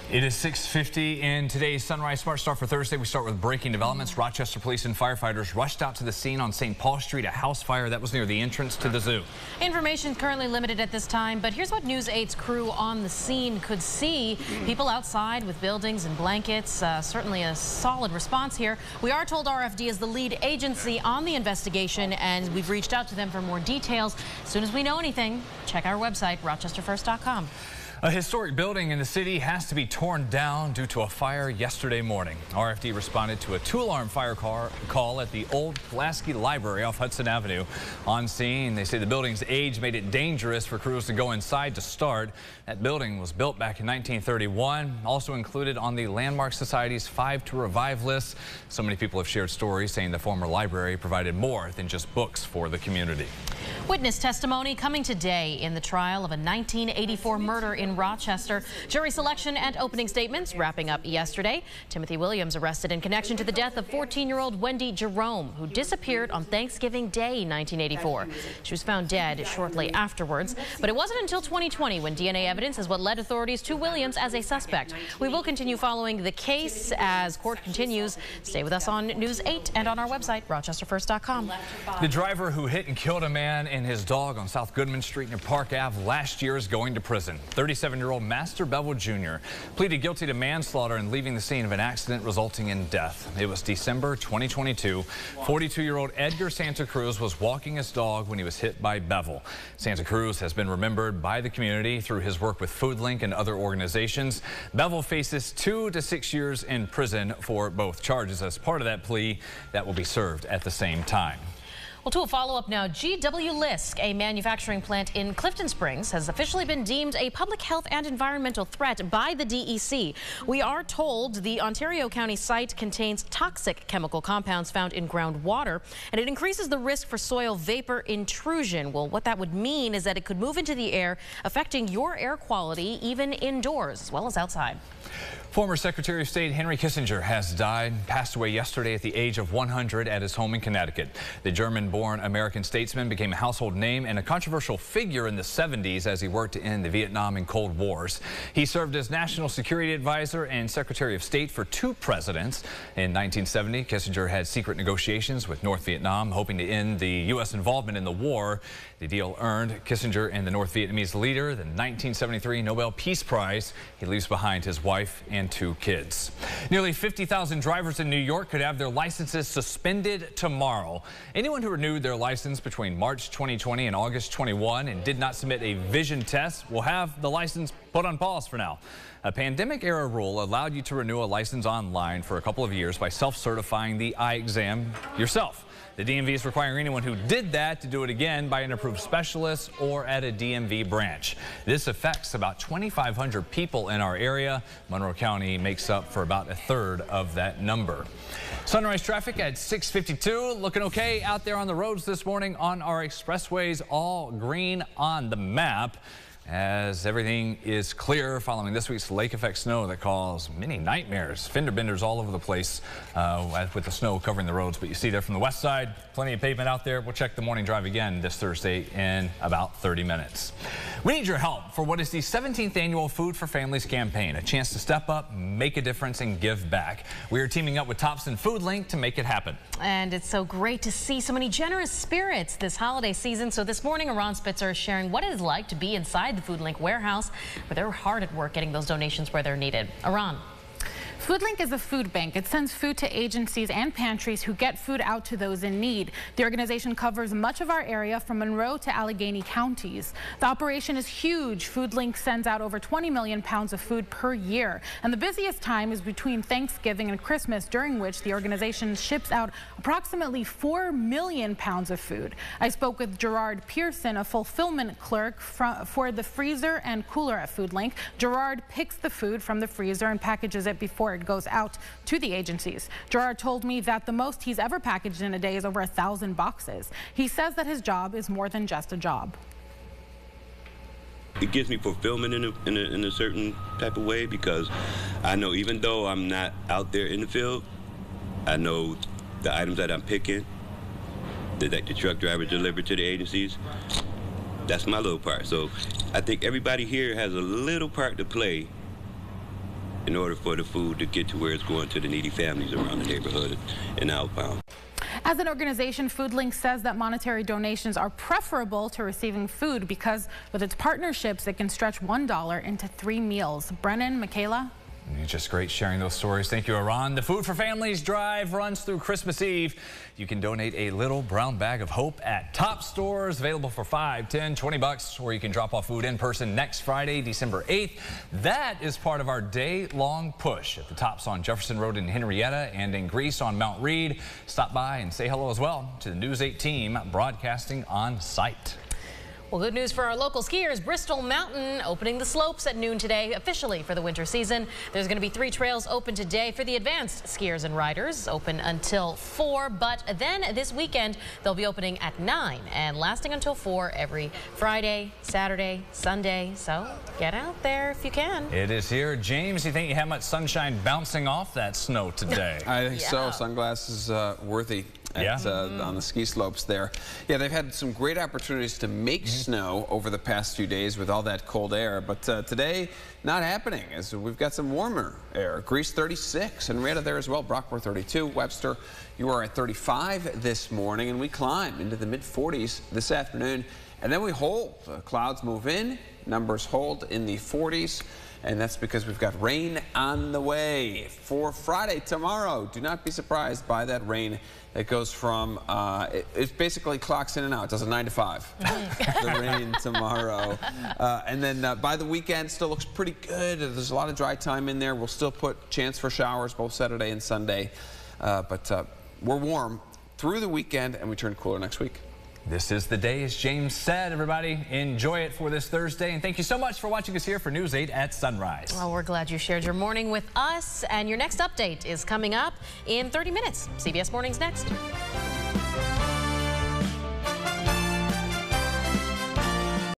It is 6:50 in today's Sunrise Smart Start for Thursday. We start with breaking developments. Rochester police and firefighters rushed out to the scene on St. Paul Street, a house fire that was near the entrance to the zoo. Information currently limited at this time, but here's what News 8's crew on the scene could see. People outside with buildings and blankets. Certainly a solid response here. We are told RFD is the lead agency on the investigation, and we've reached out to them for more details. As soon as we know anything, check our website, rochesterfirst.com. A historic building in the city has to be torn down due to a fire yesterday morning. RFD responded to a two-alarm fire call at the old Pulaski Library off Hudson Avenue. On scene, they say the building's age made it dangerous for crews to go inside to start. That building was built back in 1931, also included on the Landmark Society's 5 to Revive list. So many people have shared stories saying the former library provided more than just books for the community. Witness testimony coming today in the trial of a 1984 murder in Rochester. Jury selection and opening statements wrapping up yesterday. Timothy Williams arrested in connection to the death of 14-year-old Wendy Jerome, who disappeared on Thanksgiving Day 1984. She was found dead shortly afterwards, but it wasn't until 2020 when DNA evidence is what led authorities to Williams as a suspect. We will continue following the case as court continues. Stay with us on News 8 and on our website, rochesterfirst.com. The driver who hit and killed a man and his dog on South Goodman Street near Park Ave last year is going to prison. 37-year-old Master Beville Jr. pleaded guilty to manslaughter and leaving the scene of an accident resulting in death. It was December 2022. 42-year-old Edgar Santa Cruz was walking his dog when he was hit by Beville. Santa Cruz has been remembered by the community through his work with Foodlink and other organizations. Beville faces 2 to 6 years in prison for both charges as part of that plea that will be served at the same time. Well, to a follow-up now, GW Lisk, a manufacturing plant in Clifton Springs, has officially been deemed a public health and environmental threat by the DEC. We are told the Ontario County site contains toxic chemical compounds found in groundwater, and it increases the risk for soil vapor intrusion. Well, what that would mean is that it could move into the air, affecting your air quality even indoors as well as outside. Former Secretary of State Henry Kissinger has passed away yesterday at the age of 100 at his home in Connecticut. The German-born American statesman became a household name and a controversial figure in the 70s as he worked in the Vietnam and Cold Wars. He served as National Security Advisor and Secretary of State for 2 presidents. In 1970, Kissinger had secret negotiations with North Vietnam, hoping to end the U.S. involvement in the war. The deal earned Kissinger and the North Vietnamese leader the 1973 Nobel Peace Prize. He leaves behind his wife and 2 kids. Nearly 50,000 drivers in New York could have their licenses suspended tomorrow. Anyone who renewed their license between March 2020 and August 21 and did not submit a vision test will have the license put on pause for now. A pandemic-era rule allowed you to renew a license online for a couple of years by self-certifying the eye exam yourself. The DMV is requiring anyone who did that to do it again by an approved specialist or at a DMV branch. This affects about 2,500 people in our area. Monroe County makes up for about 1/3 of that number. Sunrise traffic at 6:52. Looking okay out there on the roads this morning on our expressways, all green on the map, as everything is clear following this week's lake effect snow that caused many nightmares, fender benders all over the place with the snow covering the roads. But you see there from the west side, plenty of pavement out there. We'll check the morning drive again this Thursday in about 30 minutes. We need your help for what is the 17th annual Food for Families campaign, a chance to step up, make a difference, and give back. We are teaming up with Thompson Foodlink to make it happen. And it's so great to see so many generous spirits this holiday season. So this morning, Ron Spitzer is sharing what it is like to be inside the Foodlink warehouse, where they're hard at work getting those donations where they're needed. Ron. Foodlink is a food bank. It sends food to agencies and pantries who get food out to those in need. The organization covers much of our area from Monroe to Allegheny counties. The operation is huge. Foodlink sends out over 20 million pounds of food per year. And the busiest time is between Thanksgiving and Christmas, during which the organization ships out approximately 4 million pounds of food. I spoke with Gerard Pearson, a fulfillment clerk for the freezer and cooler at Foodlink. Gerard picks the food from the freezer and packages it before it goes out to the agencies. Gerard told me that the most he's ever packaged in a day is over 1,000 boxes. He says that his job is more than just a job. It gives me fulfillment in a certain type of way, because I know even though I'm not out there in the field, I know the items that I'm picking, that the truck driver delivered to the agencies, that's my little part. So I think everybody here has a little part to play in order for the food to get to where it's going to the needy families around the neighborhood in Alpine. As an organization, Foodlink says that monetary donations are preferable to receiving food because with its partnerships, it can stretch $1 into 3 meals. Brennan, Michaela? Just great sharing those stories. Thank you, Iran. The Food for Families drive runs through Christmas Eve. You can donate a little brown bag of hope at top stores, available for $5, $10, $20, or you can drop off food in person next Friday, December 8th. That is part of our day-long push at the Tops on Jefferson Road in Henrietta and in Greece on Mount Reed. Stop by and say hello as well to the News 8 team broadcasting on site. Well, good news for our local skiers. Bristol Mountain opening the slopes at noon today officially for the winter season. There's going to be 3 trails open today for the advanced skiers and riders, open until 4. But then this weekend, they'll be opening at 9 and lasting until 4 every Friday, Saturday, Sunday. So get out there if you can. It is here. James, you think you have much sunshine bouncing off that snow today? I think so. Sunglasses worthy. On the ski slopes there. Yeah, they've had some great opportunities to make snow over the past few days with all that cold air, but today not happening as we've got some warmer air. Greece 36, Henrietta there as well, Brockport 32, Webster, you are at 35 this morning, and we climb into the mid-40s this afternoon, and then we hold. Clouds move in, numbers hold in the 40s. And that's because we've got rain on the way for Friday, tomorrow. Do not be surprised by that rain that goes from, it basically clocks in and out. It does a 9 to 5, the rain tomorrow. And then by the weekend, still looks pretty good. There's a lot of dry time in there. We'll still put chance for showers both Saturday and Sunday. But we're warm through the weekend, and we turn cooler next week. This is the day, as James said. Everybody, enjoy it for this Thursday. And thank you so much for watching us here for News 8 at Sunrise. Well, we're glad you shared your morning with us. And your next update is coming up in 30 minutes. CBS Mornings next.